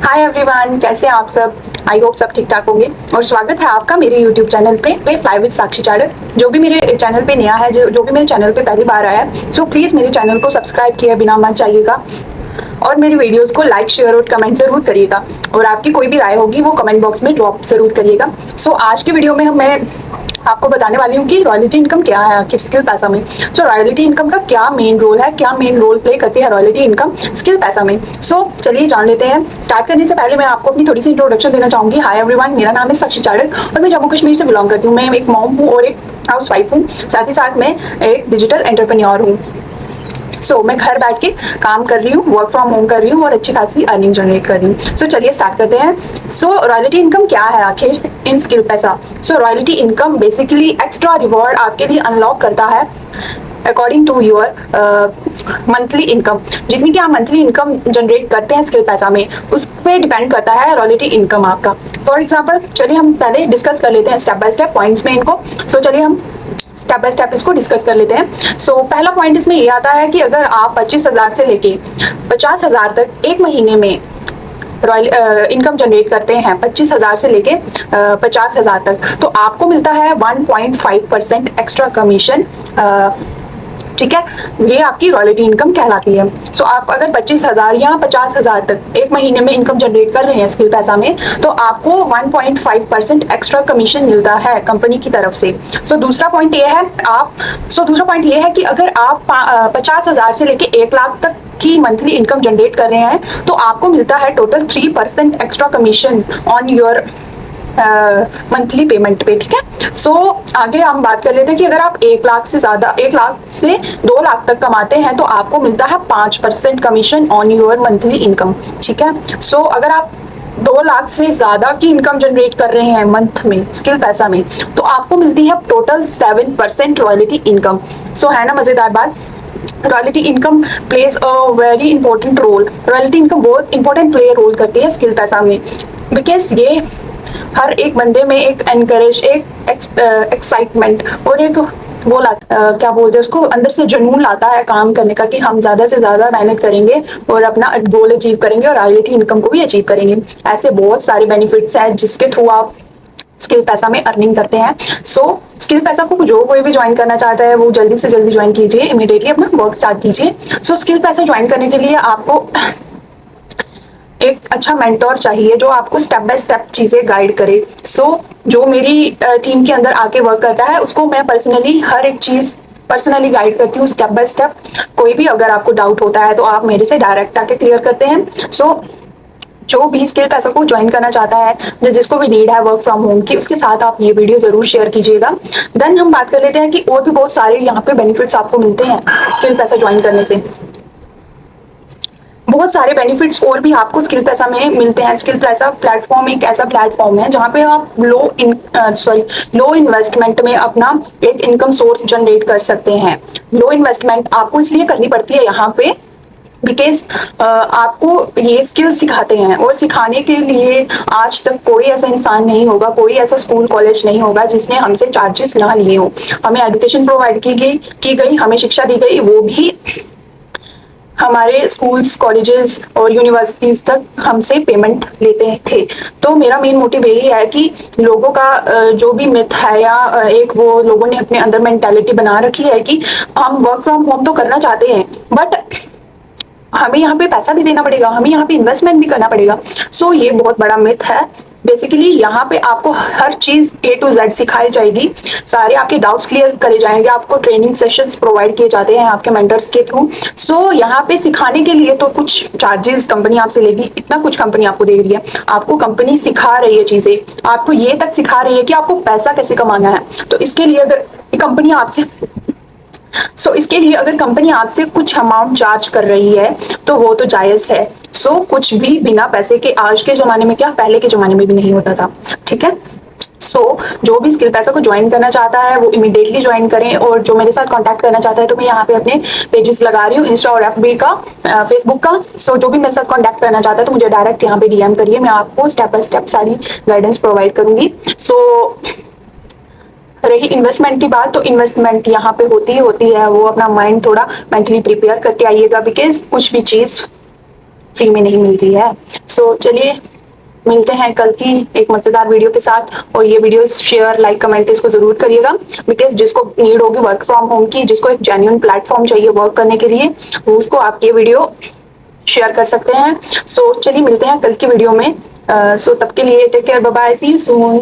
Hi everyone, कैसे हैं आप सब। आई होप सब ठीक ठाक होंगे और स्वागत है आपका मेरे यूट्यूब चैनल पे फ्लाई विद साक्षी चाड़क। जो भी मेरे चैनल पे नया है, जो भी मेरे चैनल पे पहली बार आया है, सो प्लीज़ मेरे चैनल को सब्सक्राइब किए बिना मत जाइएगा और मेरी वीडियोस को लाइक शेयर और कमेंट जरूर करिएगा और आपकी कोई भी राय होगी वो कमेंट बॉक्स में ड्रॉप जरूर करिएगा। सो आज की वीडियो में मैं आपको बताने वाली हूँ कि रॉयल्टी इनकम क्या है आखिर स्किल पैसा में। सो रॉयल्टी इनकम का क्या मेन रोल है, क्या मेन रोल प्ले करती है रॉयल्टी इनकम स्किल पैसा में। सो चलिए जान लेते हैं। स्टार्ट करने से पहले मैं आपको अपनी थोड़ी सी इंट्रोडक्शन देना चाहूंगी। हाय एवरीवन, मेरा नाम है साक्षी चाड़क और मैं जम्मू कश्मीर से बिलोंग करती हूँ। मैं एक मॉम हूँ और एक हाउस वाइफ हूँ, साथ ही साथ मैं एक डिजिटल एंटरप्रेन्योर हूँ। मैं घर बैठ के काम कर रही हूँ, वर्क फ्रॉम होम कर रही हूँ और अच्छी खासी अर्निंग जनरेट कर रही हूँ। चलिए स्टार्ट करते हैं। रॉयल्टी इनकम क्या है आखिर इन स्किल पैसा। Royalty income basically extra reward आपके लिए अनलॉक करता है according to your monthly income. जितनी की आप मंथली इनकम जनरेट करते हैं स्किल पैसा में, उस पर डिपेंड करता है रॉयल्टी इनकम आपका। फॉर एग्जाम्पल चलिए हम पहले डिस्कस कर लेते हैं स्टेप बाय स्टेप पॉइंट्स में इनको। चलिए हम स्टेप बाय स्टेप इसको डिस्कस कर लेते हैं। पहला पॉइंट इसमें ये आता है कि अगर आप 25,000 से लेके 50,000 तक एक महीने में रॉयल इनकम जनरेट करते हैं, 25,000 से लेके 50,000 तक, तो आपको मिलता है 1.5% एक्स्ट्रा कमीशन। ठीक है, ये आपकी रॉयल्टी इनकम कहलाती है। आप अगर 25,000 या 50,000 तक एक महीने में इनकम जनरेट कर रहे हैं स्किल पैसा में, तो आपको 1.5% एक्स्ट्रा कमीशन मिलता है कंपनी की तरफ से। दूसरा पॉइंट ये है कि अगर आप 50,000 से लेके 1 लाख तक की मंथली इनकम जनरेट कर रहे हैं, तो आपको मिलता है total 3% extra commission on your monthly payment पे। ठीक है, आगे हम बात कर लेते हैं कि अगर आप 1 लाख से 2 लाख तक कमाते हैं, तो आपको मिलता है 5% commission on your monthly income. ठीक है, अगर आप 2 लाख से ज्यादा की इनकम जनरेट कर रहे हैं मंथ में स्किल पैसा में, तो आपको मिलती है टोटल 7% रॉयल्टी इनकम। है ना मजेदार बात। Royalty income plays a very important role. Royalty income बहुत इंपॉर्टेंट प्ले रोल करती है स्किल पैसा में, बिकॉज ये हर एक बंदे में एक एनकरेज, एक एक्साइटमेंट और एक वो क्या बोलते हैं उसको, अंदर से जुनून लाता है काम करने का कि हम ज्यादा से ज्यादा मेहनत करेंगे और अपना गोल अचीव करेंगे और रॉयल्टी इनकम को भी अचीव करेंगे। ऐसे बहुत सारे बेनिफिट्स हैं जिसके थ्रू आप स्किल पैसा में अर्निंग करते हैं। स्किल पैसा को जो कोई भी ज्वाइन करना चाहता है वो जल्दी से जल्दी ज्वाइन कीजिए, इमीडिएटली अपना वर्क स्टार्ट कीजिए। स्किल पैसा ज्वाइन करने के लिए आपको एक अच्छा मेंटोर चाहिए जो आपको स्टेप बाय स्टेप चीजें गाइड करे। जो मेरी टीम के अंदर आके वर्क करता है उसको मैं पर्सनली हर एक चीज पर्सनली गाइड करती हूँ स्टेप बाय स्टेप। कोई भी अगर आपको डाउट होता है तो आप मेरे से डायरेक्ट आके क्लियर करते हैं। जो भी स्किल पैसा को ज्वाइन करना चाहता है, जिसको भी नीड है वर्क फ्रॉम होम की, उसके साथ आप ये वीडियो जरूर शेयर कीजिएगा। देन हम बात कर लेते हैं कि और भी बहुत सारे यहाँ पे बेनिफिट्स आपको मिलते हैं स्किल पैसा ज्वाइन करने से। बहुत सारे बेनिफिट्स और भी आपको स्किल पैसा में मिलते हैं। स्किल पैसा प्लेटफॉर्म एक ऐसा प्लेटफॉर्म है जहाँ पे आप लो इन्वेस्टमेंट में अपना एक इनकम सोर्स जनरेट कर सकते हैं। लो इन्वेस्टमेंट आपको इसलिए करनी पड़ती है यहाँ पे बिकॉज आपको ये स्किल सिखाते हैं और सिखाने के लिए आज तक कोई ऐसा इंसान नहीं होगा, कोई ऐसा स्कूल कॉलेज नहीं होगा जिसने हमसे चार्जेस ना लिए हो। हमें एजुकेशन प्रोवाइड की गई, हमें शिक्षा दी गई, वो भी हमारे स्कूल्स, कॉलेजेस और यूनिवर्सिटीज तक हमसे पेमेंट लेते थे। तो मेरा मेन मोटिव यही है कि लोगों का जो भी मिथ है या एक वो लोगों ने अपने अंदर मेंटालिटी बना रखी है कि हम वर्क फ्रॉम होम तो करना चाहते हैं बट हमें यहाँ पे पैसा भी देना पड़ेगा, हमें यहाँ पे इन्वेस्टमेंट भी करना पड़ेगा। ये बहुत बड़ा मिथ है। बेसिकली यहाँ पे आपको हर चीज A to Z सिखाई जाएगी, सारे आपके डाउट्स क्लियर करे जाएंगे, आपको ट्रेनिंग सेशंस प्रोवाइड किए जाते हैं आपके मेंटर्स के थ्रू। यहाँ पे सिखाने के लिए तो कुछ चार्जेस कंपनी आपसे लेगी, इतना कुछ कंपनी आपको दे रही है, आपको कंपनी सिखा रही है चीजें, आपको ये तक सिखा रही है कि आपको पैसा कैसे कमाना है। तो इसके लिए अगर कंपनी आपसे इसके लिए अगर कंपनी आपसे कुछ अमाउंट चार्ज कर रही है तो वो तो जायज है। कुछ भी बिना पैसे के आज के जमाने में क्या, पहले के जमाने में भी नहीं होता था। ठीक है, जो भी स्किल पैसा को ज्वाइन करना चाहता है वो इमीडिएटली ज्वाइन करें। और जो मेरे साथ कांटेक्ट करना चाहता है तो मैं यहाँ पे अपने पेजेस लगा रही हूँ, इंस्टा और FB का, फेसबुक का। जो भी मेरे साथ कांटेक्ट करना चाहता है तो मुझे डायरेक्ट यहाँ पे DM करिए, मैं आपको स्टेप बाय स्टेप सारी गाइडेंस प्रोवाइड करूंगी। रही इन्वेस्टमेंट की बात, तो इन्वेस्टमेंट यहाँ पे होती है वो अपना माइंड थोड़ा मेंटली प्रिपेयर करके आइएगा, बिकॉज कुछ भी चीज फ्री में नहीं मिलती है। सो चलिए मिलते हैं कल की एक मजेदार वीडियो के साथ। और ये वीडियो शेयर लाइक कमेंट इसको जरूर करिएगा, बिकॉज जिसको नीड होगी वर्क फ्रॉम होम की, जिसको एक जेन्युइन प्लेटफॉर्म चाहिए वर्क करने के लिए, वो उसको आप ये वीडियो शेयर कर सकते हैं। सो चलिए मिलते हैं कल की वीडियो में। सो तब के लिए take care, bye bye, see you soon.